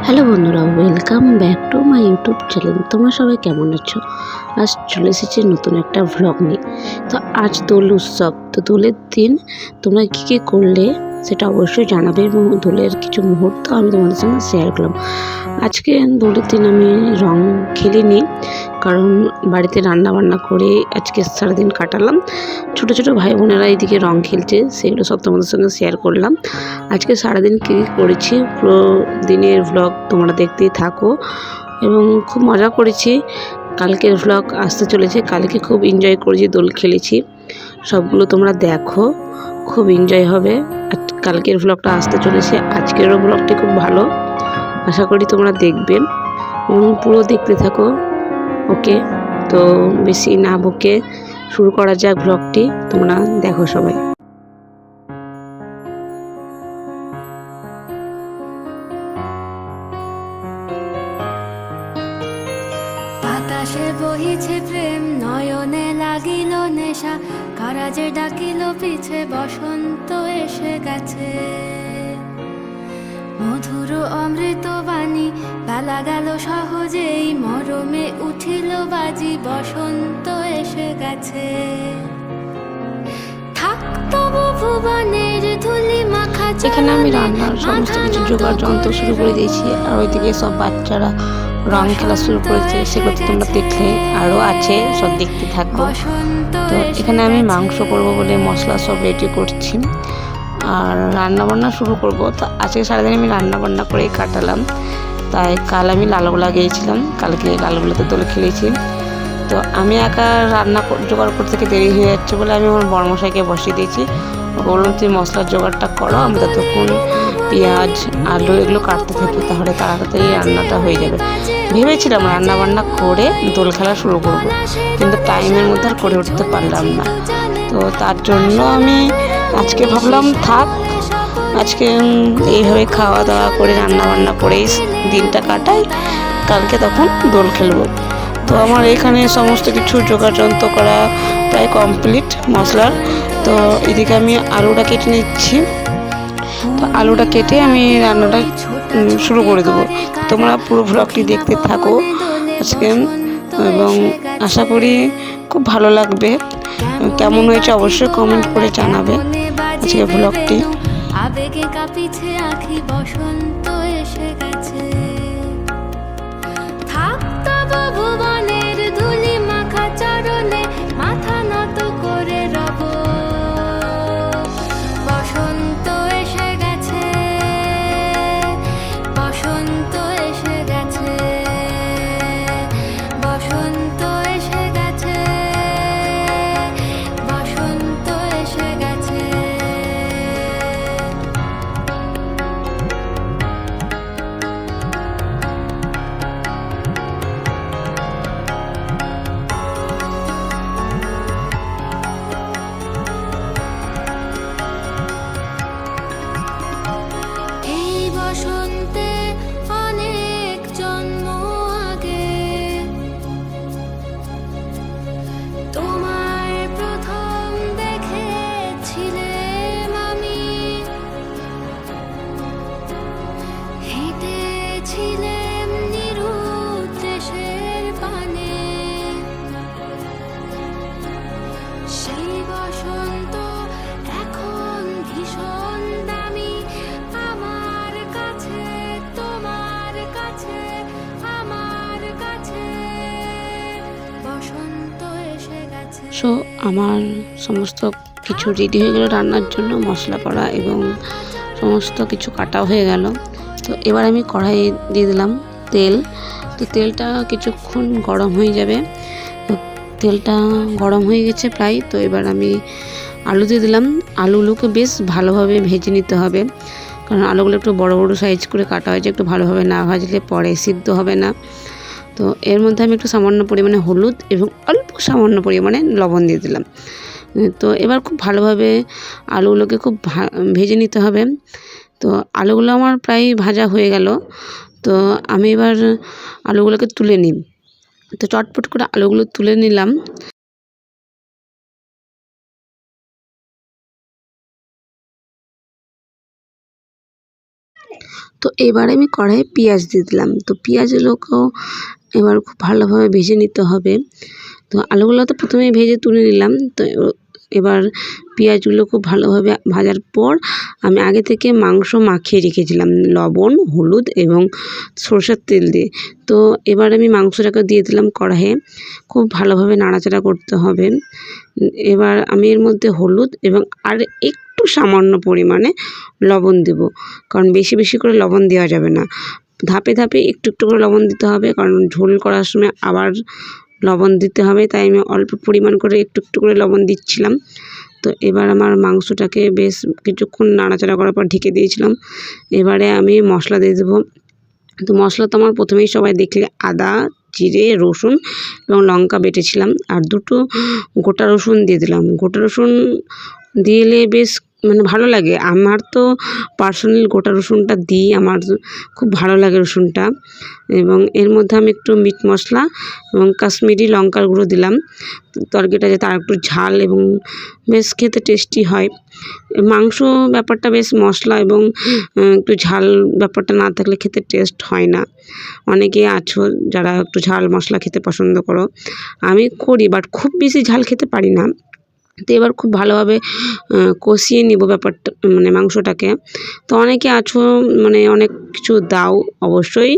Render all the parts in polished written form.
Hello বন্ধুরা, welcome back to my YouTube channel. তোমরা সবাই কেমন আছো? আজ চলে এসেছি নতুন একটা ভ্লগ নিয়ে। তো আজ দোল উৎসব, তো দোলের দিন তোমরা কী কী করলে সেটা অবশ্যই জানাবে, এবং দোলের কিছু মুহূর্ত আমি তোমাদের সঙ্গে শেয়ার করলাম। আজকে দোলের দিন আমি রং খেলিনি, কারণ বাড়িতে রান্না বান্না করে আজকে সারাদিন কাটালাম। ছোটো ছোটো ভাই বোনেরা এইদিকে রং খেলছে, সেগুলো সব তোমাদের সঙ্গে শেয়ার করলাম। আজকে সারাদিন কী করেছি পুরো দিনের ভ্লগ তোমরা দেখতেই থাকো, এবং খুব মজা করেছি। কালকের ভ্লগ আসতে চলেছে, কালকে খুব এনজয় করেছি, দোল খেলেছি, সবগুলো তোমরা দেখো, খুব এনজয় হবে। আর কালকের ভ্লগটা আসতে চলেছে, আজকেরও ভ্লগটি খুব ভালো, আশা করি তোমরা দেখবে এবং পুরো দেখতে থাকো। ওকে, তো বেশি না বকে শুরু করা যাক ভ্লগটি, তোমরা দেখো সবাই। বাতাসে বহিছে প্রেম, নয়নে লাগিল নেশা, কারাজে ডাকিল পিছে, বসন্ত এসে গেছে। মধুর অমৃত বাণী, বেলা গেল সহজেই, মরমে উঠিল বাজি, বসন্ত এসে গেছে। থাকতব ভুবনের ধুলি মাখা, এখানে আমি রান্নার সমস্ত কিছু জোগাড় যন্ত্র শুরু করে দিয়েছি, আর ওইদিকে সব বাচ্চারা রং খেলা শুরু করেছে, সেগুলো তোমরা দেখলে আরও আছে, সব দেখতে থাকো। তো এখানে আমি মাংস করব বলে মশলা সব রেডি করছি, আর রান্নাবান্না শুরু করব। তো আজকে সারাদিন আমি রান্নাবান্না করেই কাটালাম। তাই কাল আমি লালগোলা গিয়েছিলাম, কালকে লালগোলাতে দোল খেলেছি। তো আমি একা রান্না জোগাড় করতে থেকে দেরি হয়ে যাচ্ছে বলে আমি আমার বড়মশাইকে বসিয়ে দিয়েছি। বললাম তুই মশলার জোগাড়টা করো, আমি ততক্ষণ পেঁয়াজ আলু এগুলো কাটতে থাকি, তাহলে তাড়াতাড়ি রান্নাটা হয়ে যাবে। ভেবেছিলাম রান্না বান্না করে দোল খেলা শুরু করব, কিন্তু টাইমের মধ্যে আর করে উঠতে পারলাম না। তো তার জন্য আমি আজকে ভাবলাম থাক, আজকে এইভাবে খাওয়া দাওয়া করে রান্না বান্না করেই দিনটা কাটাই, কালকে তখন দোল খেলবো। তো আমার এখানে সমস্ত কিছু যোগাযন্ত্র করা প্রায় কমপ্লিট মশলার। তো এদিকে আমি আলুটা কেটে নিচ্ছি। তো আলুটা কেটে আমি রান্নাটা শুরু করে দেবো। তোমরা পুরো ভ্লগটি দেখতে থাকো আজকে, এবং আশা করি খুব ভালো লাগবে। কেমন হয়েছে অবশ্যই কমেন্ট করে জানাবে আজকে ভ্লগটি। আবেগে কাঁপিছে আখি, বসন্ত এসে গেছে। থাকতব ভুবনের ধুলি মাখা চরণে, মাথা নত করে রব, বসন্ত এসে গেছে, বসন্ত এসে গেছে, বসন্ত এসে গেছে, বসন্ত এসে গেছে। এই বসন্তে অনেক জন্ম আগে, তোমায় প্রথম দেখেছিলাম আমি, হেঁটেছিলাম নিরুদ্র দেশের পানে। সেই বসন্ত এখন ভীষণ দামি, আমার কাছে, তোমার কাছে, আমার কাছে, বসন্ত এসে গেছে। সো আমার সমস্ত কিছু রেডি হয়ে গেল রান্নার জন্য, মশলা করা এবং সমস্ত কিছু কাটাও হয়ে গেল। তো এবার আমি কড়াই দিয়ে দিলাম তেল। তো তেলটা কিছুক্ষণ গরম হয়ে যাবে। তো তেলটা গরম হয়ে গেছে প্রায়। তো এবার আমি আলু দিয়ে দিলাম। আলুগুলোকে বেশ ভালোভাবে ভেজে নিতে হবে, কারণ আলুগুলো একটু বড় বড় সাইজ করে কাটা হয়েছে, একটু ভালোভাবে না ভাজলে পরে সিদ্ধ হবে না। তো এর মধ্যে আমি একটু সামান্য পরিমাণে হলুদ এবং অল্প সামান্য পরিমাণে লবণ দিয়ে দিলাম। তো এবার খুব ভালোভাবে আলুগুলোকে খুব ভেজে নিতে হবে। তো আলুগুলো আমার প্রায় ভাজা হয়ে গেল। তো আমি এবার আলুগুলোকে তুলে নিই। তো চটপট করে আলুগুলো তুলে নিলাম। তো এবার আমি কড়াইয়ে পেঁয়াজ দিয়ে দিলাম। তো পেঁয়াজগুলোকেও এবার খুব ভালোভাবে ভেজে নিতে হবে। তো আলুগুলো তো প্রথমেই ভেজে তুলে নিলাম। তো এবার পেঁয়াজগুলো খুব ভালোভাবে ভাজার পর আমি আগে থেকে মাংস মাখিয়ে রেখেছিলাম লবণ, হলুদ এবং সরষের তেল দিয়ে। তো এবার আমি মাংসটাকে দিয়ে দিলাম কড়াইয়ে। খুব ভালোভাবে নাড়াচাড়া করতে হবে। এবার আমি এর মধ্যে হলুদ এবং আর একটু সামান্য পরিমাণে লবণ দেব, কারণ বেশি বেশি করে লবণ দেওয়া যাবে না। ধাপে ধাপে একটু একটু করে লবণ দিতে হবে, কারণ ঝোল করার সময় আবার লবণ দিতে হবে, তাই আমি অল্প পরিমাণ করে একটু একটু করে লবণ দিচ্ছিলাম। তো এবার আমার মাংসটাকে বেশ কিছুক্ষণ নাড়াচাড়া করার পর ঢেকে দিয়েছিলাম। এবারে আমি মশলা দিয়ে দেবো। তো মশলা তো আমার প্রথমেই সবাই দেখলে আদা, জিরে, রসুন এবং লঙ্কা বেটেছিলাম, আর দুটো গোটা রসুন দিয়ে দিলাম। গোটা রসুন দিলে বেশ মানে ভালো লাগে। আমার তো পার্সোনালি গোটা রসুনটা দিই, আমার খুব ভালো লাগে রসুনটা। এবং এর মধ্যে আমি একটু মিট মশলা এবং কাশ্মীরি লঙ্কার গুঁড়ো দিলাম, তরকারিটা যাতে আর একটু ঝাল এবং বেশ খেতে টেস্টি হয়। মাংস ব্যাপারটা বেশ মশলা এবং একটু ঝাল ব্যাপারটা না থাকলে খেতে টেস্ট হয় না। অনেকেই আছো যারা একটু ঝাল মশলা খেতে পছন্দ করো, আমি করি, বাট খুব বেশি ঝাল খেতে পারি না। তো এবার খুব ভালোভাবে কষিয়ে নিব ব্যাপারটা, মানে মাংসটাকে। তো অনেকে আছো মানে অনেক কিছু দাও, অবশ্যই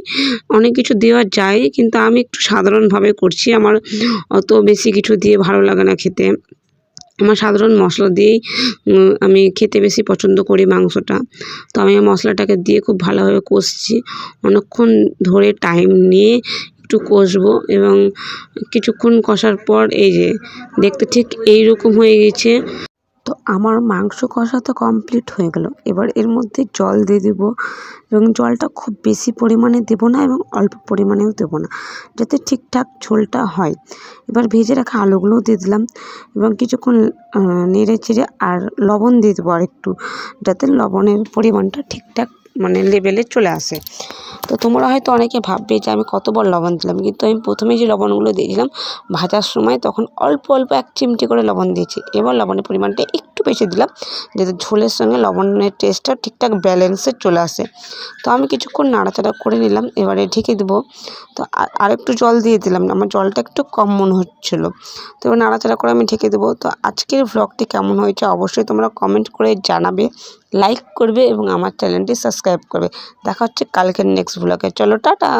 অনেক কিছু দেওয়া যায়, কিন্তু আমি একটু সাধারণভাবে করছি। আমার অত বেশি কিছু দিয়ে ভালো লাগে না খেতে। আমার সাধারণ মশলা দিয়েই আমি খেতে বেশি পছন্দ করি মাংসটা। তো আমি মশলাটাকে দিয়ে খুব ভালোভাবে কষছি, অনেকক্ষণ ধরে টাইম নিয়ে একটু কষবো। এবং কিছুক্ষণ কষার পর এই যে দেখতে ঠিক এইরকম হয়ে গেছে। তো আমার মাংস কষা তো কমপ্লিট হয়ে গেল। এবার এর মধ্যে জল দিয়ে দেবো, এবং জলটা খুব বেশি পরিমাণে দেবো না এবং অল্প পরিমাণেও দেবো না, যাতে ঠিকঠাক ঝোলটা হয়। এবার ভেজে রাখা আলুগুলোও দিয়ে দিলাম এবং কিছুক্ষণ নেড়ে চেড়ে আর লবণ দিয়ে দেবো আর একটু, যাতে লবণের পরিমাণটা ঠিকঠাক মানে লেভেলে চলে আসে। তো তোমরা হয়তো অনেকে ভাববে যে আমি কতবার লবণ দিলাম, কিন্তু আমি প্রথমে যে লবণগুলো দিয়েছিলাম ভাজার সময়, তখন অল্প অল্প 1 চিমটি করে লবণ দিয়েছি। এবার লবণের পরিমাণটা একটু বেশি দিলাম, যাতে ঝোলের সঙ্গে লবণের টেস্টটা ঠিকঠাক ব্যালেন্সে চলে আসে। তো আমি কিছুক্ষণ নাড়াচাড়া করে নিলাম, এবারে ঢেকে দেবো। তো আরেকটু জল দিয়ে দিলাম, আমার জলটা একটু কম মনে হচ্ছিলো। তো এবার নাড়াচাড়া করে আমি ঢেকে দেবো। তো আজকের ভ্লগটি কেমন হয়েছে অবশ্যই তোমরা কমেন্ট করে জানাবে, লাইক করবে এবং আমার চ্যানেলটি সাবস্ক্রাইব করবে। দেখা হচ্ছে কালকের নেক্সট ভ্লগে। চলো টাটা।